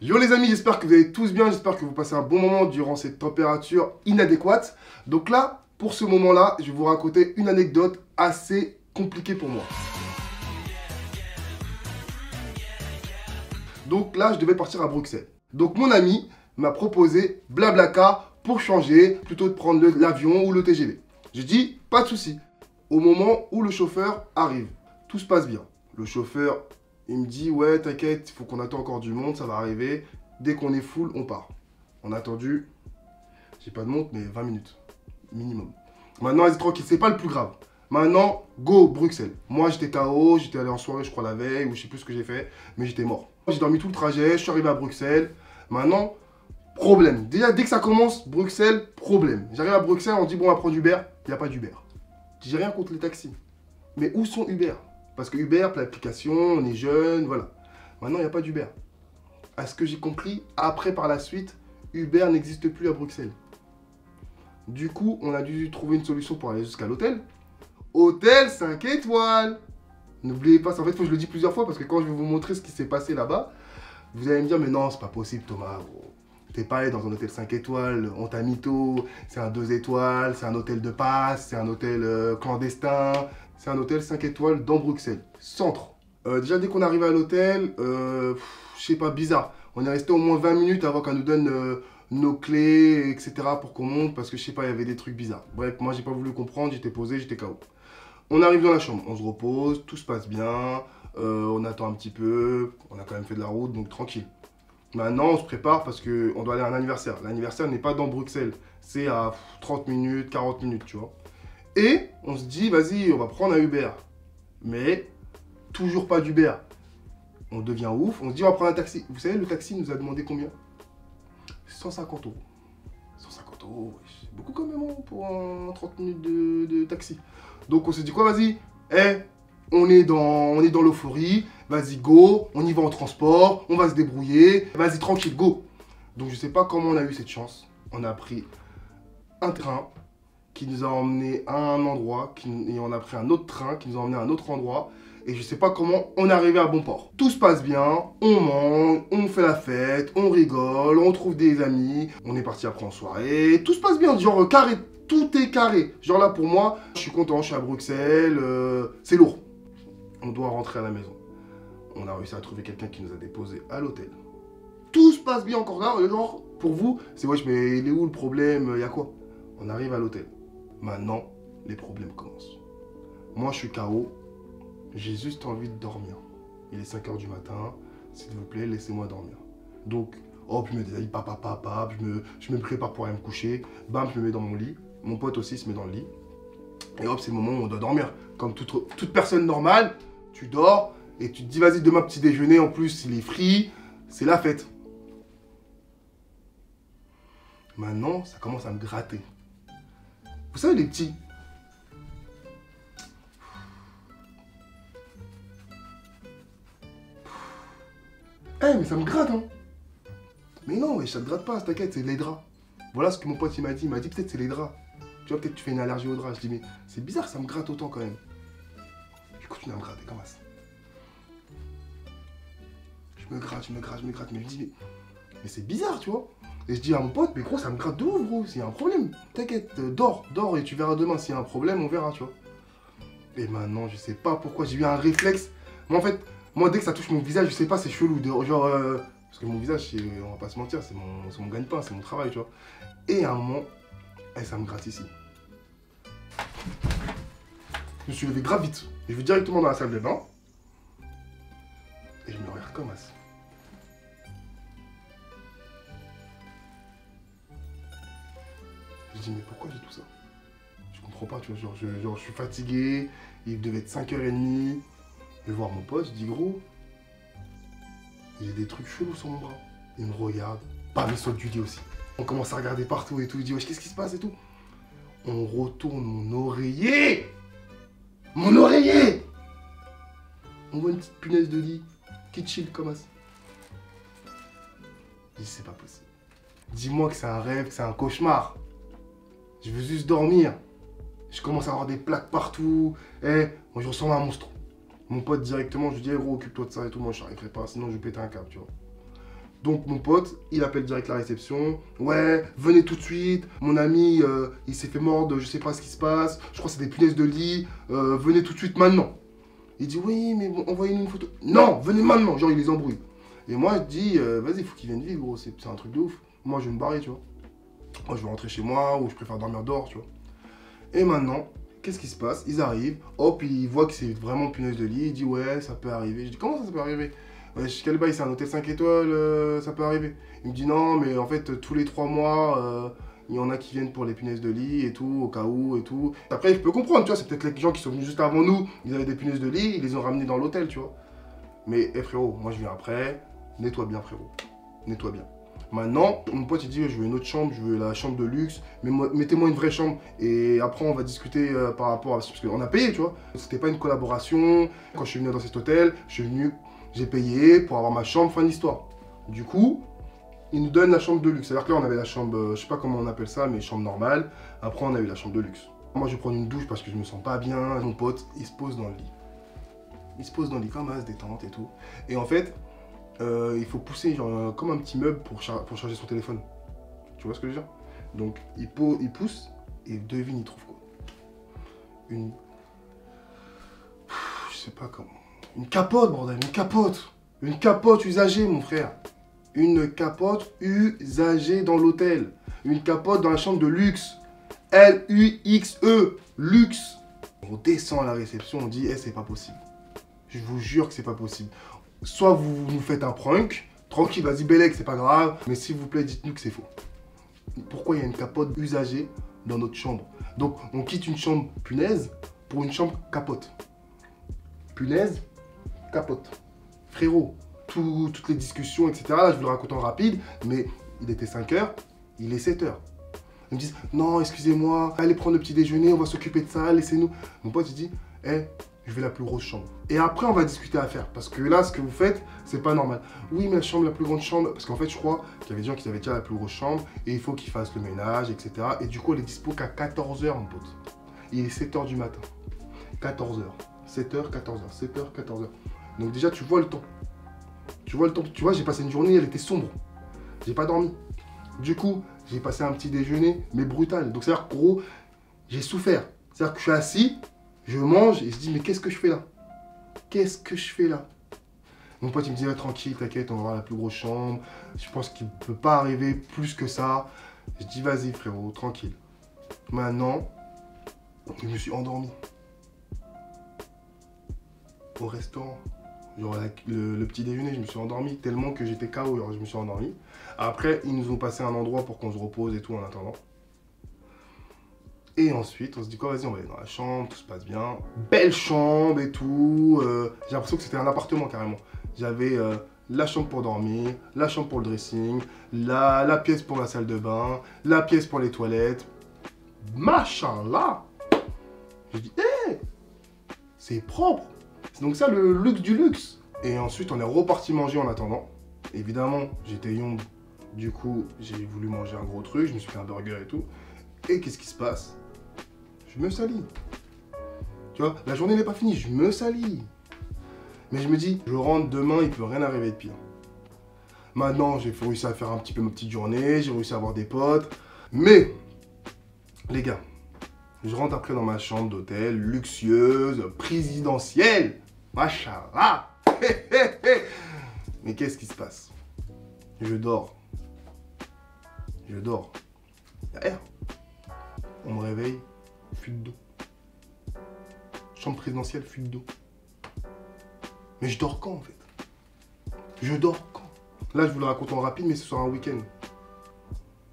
Yo les amis, j'espère que vous allez tous bien, j'espère que vous passez un bon moment durant cette température inadéquate. Donc là, pour ce moment-là, je vais vous raconter une anecdote assez compliquée pour moi. Donc là, je devais partir à Bruxelles. Donc mon ami m'a proposé Blablacar pour changer, plutôt de prendre l'avion ou le TGV. J'ai dit, pas de souci. Au moment où le chauffeur arrive, tout se passe bien. Le chauffeur, il me dit, ouais, t'inquiète, il faut qu'on attende encore du monde, ça va arriver. Dès qu'on est full, on part. On a attendu, j'ai pas de montre, mais 20 minutes, minimum. Maintenant, vas-y, tranquille, c'est pas le plus grave. Maintenant, go Bruxelles. Moi, j'étais KO, j'étais allé en soirée, je crois, la veille, ou je sais plus ce que j'ai fait, mais j'étais mort. J'ai dormi tout le trajet, je suis arrivé à Bruxelles. Maintenant, problème. Déjà, dès que ça commence, Bruxelles, problème. J'arrive à Bruxelles, on dit, bon, on va prendre Uber. Il n'y a pas d'Uber. J'ai rien contre les taxis. Mais où sont Uber? Parce que Uber, l'application, on est jeune, voilà. Maintenant, il n'y a pas d'Uber. À ce que j'ai compris, après, par la suite, Uber n'existe plus à Bruxelles. Du coup, on a dû trouver une solution pour aller jusqu'à l'hôtel. Hôtel 5 étoiles. N'oubliez pas, en fait, je le dis plusieurs fois parce que quand je vais vous montrer ce qui s'est passé là-bas, vous allez me dire, mais non, c'est pas possible, Thomas. T'es pas allé dans un hôtel 5 étoiles, on t'a mytho, c'est un 2 étoiles, c'est un hôtel de passe, c'est un hôtel clandestin, c'est un hôtel 5 étoiles dans Bruxelles, centre. Déjà, dès qu'on est arrivé à l'hôtel, je sais pas, bizarre. On est resté au moins 20 minutes avant qu'on nous donne nos clés, etc. pour qu'on monte parce que je sais pas, il y avait des trucs bizarres. Bref, moi, j'ai pas voulu comprendre, j'étais posé, j'étais KO. On arrive dans la chambre, on se repose, tout se passe bien, on attend un petit peu, on a quand même fait de la route, donc tranquille. Maintenant, on se prépare parce qu'on doit aller à un anniversaire. L'anniversaire n'est pas dans Bruxelles, c'est à 30 minutes, 40 minutes, tu vois. Et on se dit, vas-y, on va prendre un Uber. Mais toujours pas d'Uber. On devient ouf, on se dit, on va prendre un taxi. Vous savez, le taxi nous a demandé combien? 150 euros. 150 euros, c'est beaucoup quand même pour un 30 minutes de taxi. Donc on s'est dit quoi, vas-y, on est dans l'euphorie, vas-y go, on y va en transport, on va se débrouiller, vas-y tranquille, go. Donc je sais pas comment on a eu cette chance. On a pris un train qui nous a emmené à un endroit, et on a pris un autre train qui nous a emmené à un autre endroit. Et je sais pas comment on est arrivé à bon port. Tout se passe bien, on mange, on fait la fête, on rigole, on trouve des amis, on est parti après en soirée, tout se passe bien, genre carré, tout est carré. Genre là pour moi, je suis content, je suis à Bruxelles, c'est lourd. On doit rentrer à la maison. On a réussi à trouver quelqu'un qui nous a déposé à l'hôtel. Tout se passe bien encore là, genre, pour vous, c'est wesh, mais il est où le problème, il y a quoi? On arrive à l'hôtel. Maintenant, les problèmes commencent. Moi, je suis KO. J'ai juste envie de dormir. Il est 5 h du matin. S'il vous plaît, laissez-moi dormir. Donc, hop, je me déshabille, je me prépare pour aller me coucher. Bam, je me mets dans mon lit. Mon pote aussi se met dans le lit. Et hop, c'est le moment où on doit dormir. Comme toute personne normale, tu dors et tu te dis, vas-y, demain, petit déjeuner, en plus, il est free, c'est la fête. Maintenant, ça commence à me gratter. Vous savez, les petits... mais ça me gratte, hein. Mais non, ça te gratte pas, t'inquiète, c'est les draps. Voilà ce que mon pote il m'a dit peut-être c'est les draps. Tu vois, peut-être tu fais une allergie aux draps. Je dis, mais c'est bizarre, ça me gratte autant quand même. Je continue à me gratter, comment ça? Je me gratte, mais je dis, mais c'est bizarre, tu vois. Et je dis à mon pote, mais gros, ça me gratte de ouf, gros, s'il y a un problème. T'inquiète, dors et tu verras demain. S'il y a un problème, on verra, tu vois. Et maintenant, je sais pas pourquoi j'ai eu un réflexe. Mais en fait, moi, dès que ça touche mon visage, je sais pas, c'est chelou. Genre, parce que mon visage, on va pas se mentir, c'est mon gagne-pain, c'est mon travail, tu vois. Et à un moment, ça me gratte ici. Je me suis levé grave vite. Je vais directement dans la salle de bain. Et je me regarde comme ça. Je dis, mais pourquoi j'ai tout ça? Je comprends pas, tu vois. Genre, je suis fatigué. Il devait être 5 h 30. Je vais voir mon pote, je dis, gros, j'ai des trucs chelous sur mon bras. Il me regarde. Bam, il saute du lit aussi. On commence à regarder partout et tout. Il dit, wesh, qu'est-ce qui se passe et tout? On retourne mon oreiller. Mon oreiller! On voit une petite punaise de lit qui chill comme ça. Je dis, c'est pas possible. Dis-moi que c'est un rêve, que c'est un cauchemar. Je veux juste dormir. Je commence à avoir des plaques partout. Moi, je ressemble à un monstre. Mon pote, directement, je lui dis, hey, gros, occupe-toi de ça et tout. Moi, je n'arriverai pas, sinon je vais péter un câble, tu vois. Donc mon pote, il appelle direct la réception. Ouais, venez tout de suite. Mon ami, il s'est fait mordre, je sais pas ce qui se passe. Je crois que c'est des punaises de lit. Venez tout de suite maintenant. Il dit oui, mais bon, envoyez-nous une photo. Non, venez maintenant. Genre, il les embrouille. Et moi, je dis, vas-y, il faut qu'ils viennent vivre, gros. C'est un truc de ouf. Moi, je vais me barrer, tu vois. Moi, je vais rentrer chez moi ou je préfère dormir dehors, tu vois. Et maintenant, qu'est-ce qui se passe? Ils arrivent, hop, ils voient que c'est vraiment punaise de lit. Il dit ouais, ça peut arriver. Je dis comment ça peut arriver? Ouais, quel bail, c'est un hôtel 5 étoiles, ça peut arriver. Il me dit non, mais en fait, tous les 3 mois, il y en a qui viennent pour les punaises de lit et tout, au cas où et tout. Après, je peux comprendre, tu vois, c'est peut-être les gens qui sont venus juste avant nous, ils avaient des punaises de lit, ils les ont ramenés dans l'hôtel, tu vois. Mais frérot, moi je viens après, nettoie bien frérot, nettoie bien. Maintenant, mon pote il dit je veux une autre chambre, je veux la chambre de luxe, mais mettez-moi une vraie chambre et après on va discuter par rapport à ça, parce qu'on a payé, tu vois. C'était pas une collaboration. Quand je suis venu dans cet hôtel, je suis venu, j'ai payé pour avoir ma chambre, fin d'histoire. Du coup, il nous donne la chambre de luxe. C'est-à-dire que là on avait la chambre, je sais pas comment on appelle ça, mais chambre normale. Après on a eu la chambre de luxe. Moi je vais prendre une douche parce que je me sens pas bien. Mon pote, il se pose dans le lit. Il se pose dans le lit comme ça, se détente et tout. Et en fait, il faut pousser genre, comme un petit meuble pour charger son téléphone. Tu vois ce que je veux dire? Donc il pousse et devine, il trouve quoi? Je sais pas comment. Une capote, bordel, une capote. Une capote usagée, mon frère. Une capote usagée dans l'hôtel. Une capote dans la chambre de luxe. L-U-X-E. Luxe. On descend à la réception, on dit, c'est pas possible. Je vous jure que c'est pas possible. Soit vous nous faites un prank, tranquille, vas-y Bélec, c'est pas grave, mais s'il vous plaît, dites-nous que c'est faux. Pourquoi il y a une capote usagée dans notre chambre? Donc, on quitte une chambre punaise pour une chambre capote. Punaise, capote. Frérot, toutes les discussions, etc., là, je vous le raconte en rapide, mais il était 5 h, il est 7 h. Ils me disent, non, excusez-moi, allez prendre le petit déjeuner, on va s'occuper de ça, laissez-nous. Mon pote, il dit, je veux la plus grosse chambre. Et après, on va discuter à faire. Parce que là, ce que vous faites, c'est pas normal. Oui, mais la chambre, la plus grande chambre. Parce qu'en fait, je crois qu'il y avait des gens qui avaient déjà la plus grosse chambre. Et il faut qu'ils fassent le ménage, etc. Et du coup, elle est dispo qu'à 14 h, mon pote. Il est 7 h du matin. 14 h. 7 h, 14 h. 7 h, 14 h. Donc déjà, tu vois le temps. Tu vois le temps. Tu vois, j'ai passé une journée, elle était sombre. J'ai pas dormi. Du coup, j'ai passé un petit déjeuner, mais brutal. Donc, c'est-à-dire que, gros, j'ai souffert. C'est-à-dire que je suis assis, je mange et je dis, mais qu'est-ce que je fais là? Qu'est-ce que je fais là? Mon pote il me dit, tranquille, t'inquiète, on va avoir la plus grosse chambre. Je pense qu'il ne peut pas arriver plus que ça. Je dis, vas-y frérot, tranquille. Maintenant, je me suis endormi. Au restaurant. Genre le petit déjeuner, je me suis endormi tellement que j'étais KO, alors je me suis endormi. Après, ils nous ont passé un endroit pour qu'on se repose et tout en attendant. Et ensuite, on se dit quoi, vas-y, on va aller dans la chambre, tout se passe bien. Belle chambre et tout. J'ai l'impression que c'était un appartement carrément. J'avais la chambre pour dormir, la chambre pour le dressing, la pièce pour la salle de bain, la pièce pour les toilettes. Machallah. Je dis, c'est propre. C'est donc ça le luxe du luxe. Et ensuite, on est reparti manger en attendant. Évidemment, j'étais young. Du coup, j'ai voulu manger un gros truc. Je me suis fait un burger et tout. Et qu'est-ce qui se passe? Je me salis. Tu vois, la journée n'est pas finie, je me salis. Mais je me dis, je rentre demain, il peut rien arriver de pire. Maintenant, j'ai réussi à faire un petit peu ma petite journée, j'ai réussi à avoir des potes. Mais, les gars, je rentre après dans ma chambre d'hôtel, luxueuse, présidentielle. Machallah. Mais qu'est-ce qui se passe? Je dors. Je dors. D'ailleurs, on me réveille, fuite d'eau. Chambre présidentielle, fuite d'eau. Mais je dors quand en fait? Je dors quand? Là, je vous le raconte en rapide, mais ce sera un week-end.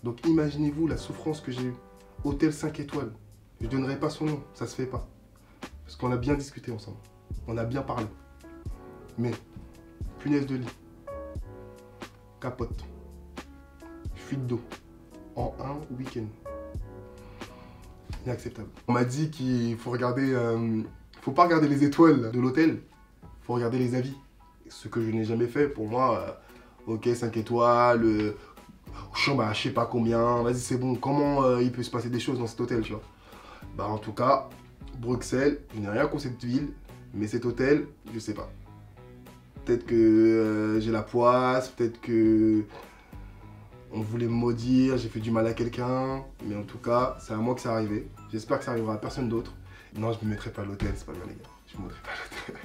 Donc imaginez-vous la souffrance que j'ai eue. Hôtel 5 étoiles. Je ne donnerai pas son nom, ça se fait pas. Parce qu'on a bien discuté ensemble. On a bien parlé. Mais, punaise de lit. Capote. Fuite d'eau. En un week-end. Inacceptable. On m'a dit qu'il faut regarder, faut pas regarder les étoiles de l'hôtel, faut regarder les avis. Ce que je n'ai jamais fait. Pour moi, ok, 5 étoiles, chambre à je sais pas combien, vas-y c'est bon. Comment il peut se passer des choses dans cet hôtel, tu vois? Bah en tout cas, Bruxelles, je n'ai rien contre cette ville, mais cet hôtel, je sais pas. Peut-être que j'ai la poisse, peut-être que on voulait me maudire, j'ai fait du mal à quelqu'un. Mais en tout cas, c'est à moi que c'est arrivé. J'espère que ça arrivera à personne d'autre. Non, je me mettrai pas à l'hôtel, c'est pas bien les gars. Je me mettrai pas à l'hôtel.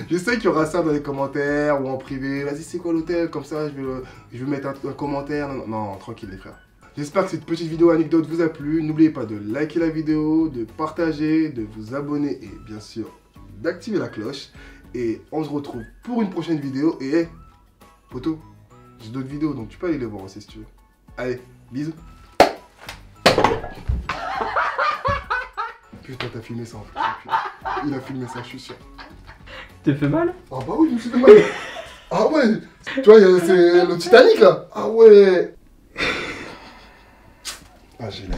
Je sais qu'il y aura ça dans les commentaires ou en privé. Vas-y, c'est quoi l'hôtel? Comme ça, je vais mettre un commentaire. Non, non, tranquille les frères. J'espère que cette petite vidéo anecdote vous a plu. N'oubliez pas de liker la vidéo, de partager, de vous abonner et bien sûr d'activer la cloche. Et on se retrouve pour une prochaine vidéo. Et hey, poto, j'ai d'autres vidéos donc tu peux aller les voir aussi si tu veux. Allez, bisous. Putain, t'as filmé ça en fait. Il a filmé ça, je suis sûr. T'es fait mal? Ah bah oui, je me suis fait mal. Ah ouais, tu vois, c'est le Titanic là. Ah ouais. Ah j'ai la